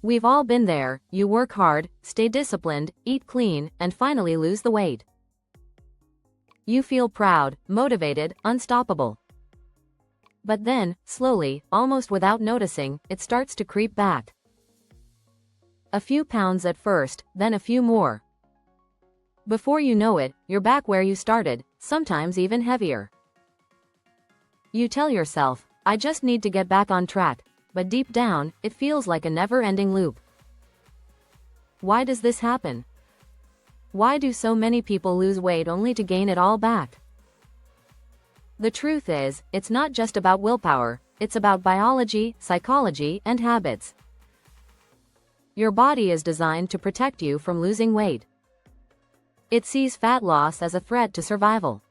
We've all been there. You work hard, stay disciplined, eat clean, and finally lose the weight. You feel proud, motivated, unstoppable. But then, slowly, almost without noticing, it starts to creep back. A few pounds at first, then a few more. Before you know it, you're back where you started, sometimes even heavier. You tell yourself, I just need to get back on track, but deep down, it feels like a never-ending loop. Why does this happen? Why do so many people lose weight only to gain it all back? The truth is, it's not just about willpower, it's about biology, psychology, and habits. Your body is designed to protect you from losing weight. It sees fat loss as a threat to survival.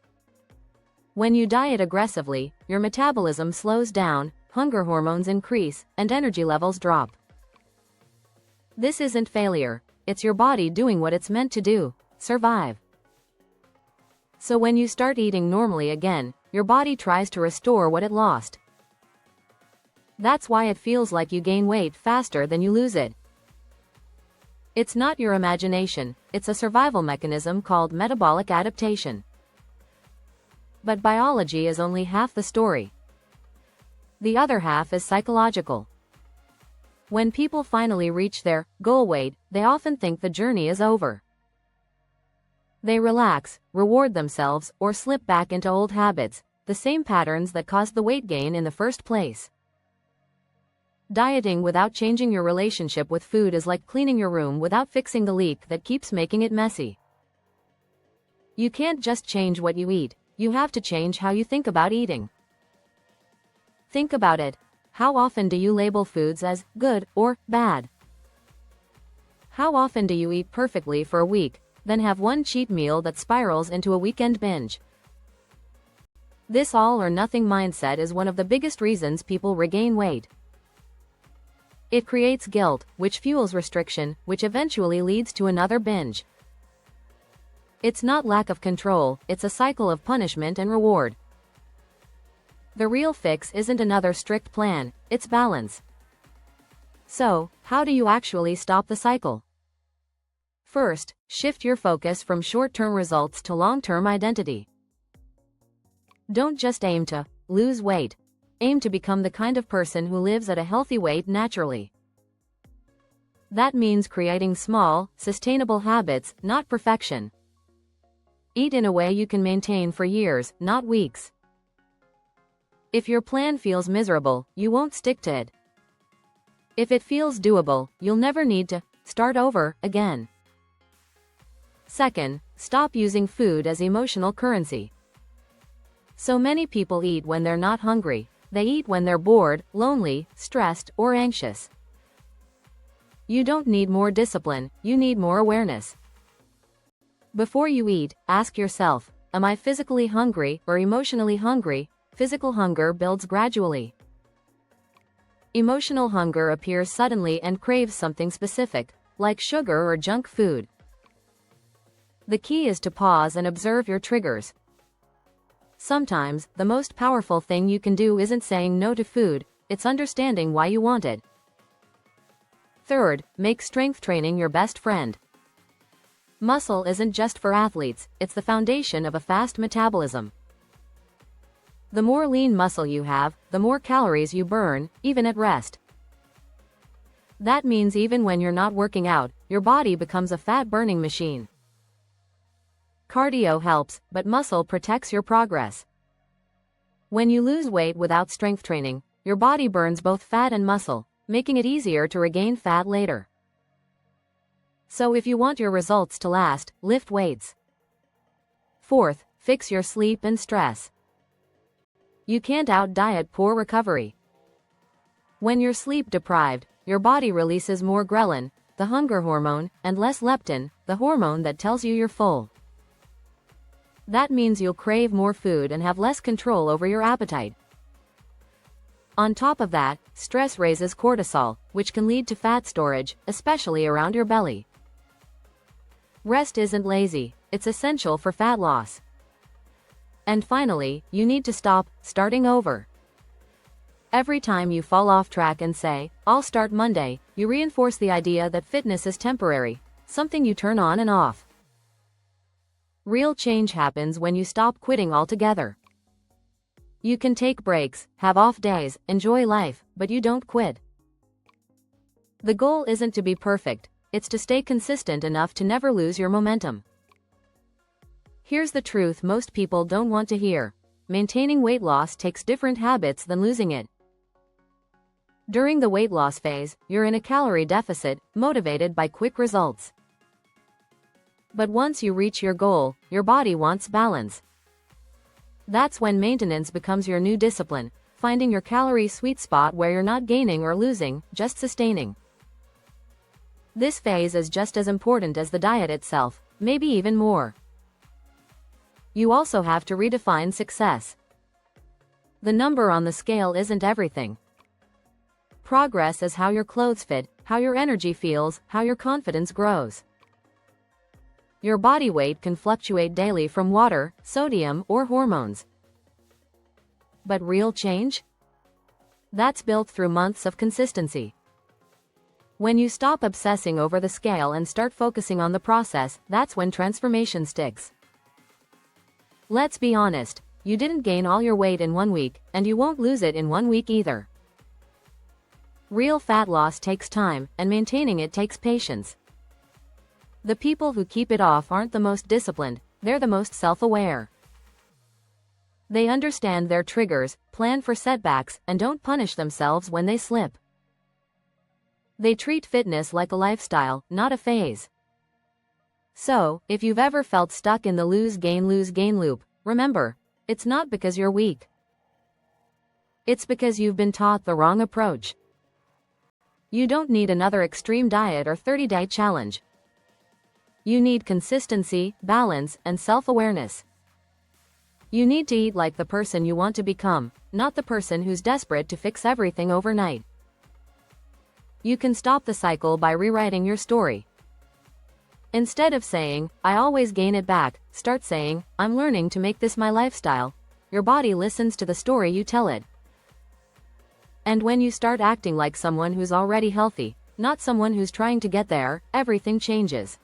When you diet aggressively, your metabolism slows down, hunger hormones increase, and energy levels drop. This isn't failure, it's your body doing what it's meant to do, survive. So when you start eating normally again, your body tries to restore what it lost. That's why it feels like you gain weight faster than you lose it. It's not your imagination, it's a survival mechanism called metabolic adaptation. But biology is only half the story. The other half is psychological. When people finally reach their goal weight, they often think the journey is over. They relax, reward themselves, or slip back into old habits, the same patterns that caused the weight gain in the first place. Dieting without changing your relationship with food is like cleaning your room without fixing the leak that keeps making it messy. You can't just change what you eat, you have to change how you think about eating. Think about it. How often do you label foods as good or bad? How often do you eat perfectly for a week, then have one cheat meal that spirals into a weekend binge? This all or nothing mindset is one of the biggest reasons people regain weight. It creates guilt, which fuels restriction, which eventually leads to another binge. It's not lack of control, it's a cycle of punishment and reward. The real fix isn't another strict plan, it's balance. So, how do you actually stop the cycle? First, shift your focus from short-term results to long-term identity. Don't just aim to lose weight. Aim to become the kind of person who lives at a healthy weight naturally. That means creating small, sustainable habits, not perfection. Eat in a way you can maintain for years, not weeks. If your plan feels miserable, you won't stick to it. If it feels doable, you'll never need to start over again. Second, stop using food as emotional currency. So many people eat when they're not hungry. They eat when they're bored, lonely, stressed, or anxious. You don't need more discipline, you need more awareness. Before you eat, ask yourself, am I physically hungry or emotionally hungry? Physical hunger builds gradually. Emotional hunger appears suddenly and craves something specific, like sugar or junk food. The key is to pause and observe your triggers. Sometimes, the most powerful thing you can do isn't saying no to food, it's understanding why you want it. Third, make strength training your best friend. Muscle isn't just for athletes, it's the foundation of a fast metabolism. The more lean muscle you have, the more calories you burn, even at rest. That means even when you're not working out, your body becomes a fat-burning machine. Cardio helps, but muscle protects your progress. When you lose weight without strength training, your body burns both fat and muscle, making it easier to regain fat later. So if you want your results to last, lift weights. Fourth, fix your sleep and stress. You can't out-diet poor recovery. When you're sleep deprived, your body releases more ghrelin, the hunger hormone, and less leptin, the hormone that tells you you're full. That means you'll crave more food and have less control over your appetite. On top of that, stress raises cortisol, which can lead to fat storage, especially around your belly. Rest isn't lazy, it's essential for fat loss. And finally, you need to stop starting over. Every time you fall off track and say, "I'll start Monday," you reinforce the idea that fitness is temporary, something you turn on and off. Real change happens when you stop quitting altogether. You can take breaks, have off days, enjoy life, but you don't quit. The goal isn't to be perfect, it's to stay consistent enough to never lose your momentum. Here's the truth most people don't want to hear. Maintaining weight loss takes different habits than losing it. During the weight loss phase, you're in a calorie deficit, motivated by quick results. But once you reach your goal, your body wants balance. That's when maintenance becomes your new discipline, finding your calorie sweet spot where you're not gaining or losing, just sustaining. This phase is just as important as the diet itself, maybe even more. You also have to redefine success. The number on the scale isn't everything. Progress is how your clothes fit, how your energy feels, how your confidence grows. Your body weight can fluctuate daily from water, sodium, or hormones. But real change? That's built through months of consistency. When you stop obsessing over the scale and start focusing on the process, that's when transformation sticks. Let's be honest, you didn't gain all your weight in 1 week, and you won't lose it in 1 week either. Real fat loss takes time, and maintaining it takes patience. The people who keep it off aren't the most disciplined, they're the most self-aware. They understand their triggers, plan for setbacks, and don't punish themselves when they slip. They treat fitness like a lifestyle, not a phase. So, if you've ever felt stuck in the lose-gain loop, remember, it's not because you're weak. It's because you've been taught the wrong approach. You don't need another extreme diet or 30-day challenge. You need consistency, balance, and self-awareness. You need to eat like the person you want to become, not the person who's desperate to fix everything overnight. You can stop the cycle by rewriting your story. Instead of saying, "I always gain it back," start saying, "I'm learning to make this my lifestyle." Your body listens to the story you tell it. And when you start acting like someone who's already healthy, not someone who's trying to get there, everything changes.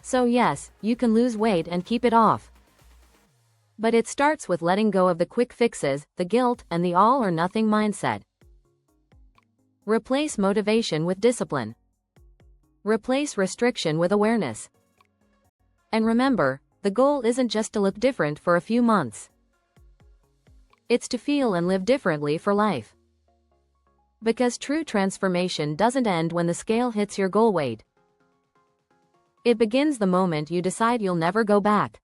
So yes, you can lose weight and keep it off. But it starts with letting go of the quick fixes, the guilt, and the all-or-nothing mindset. Replace motivation with discipline. Replace restriction with awareness. And remember, the goal isn't just to look different for a few months. It's to feel and live differently for life. Because true transformation doesn't end when the scale hits your goal weight. It begins the moment you decide you'll never go back.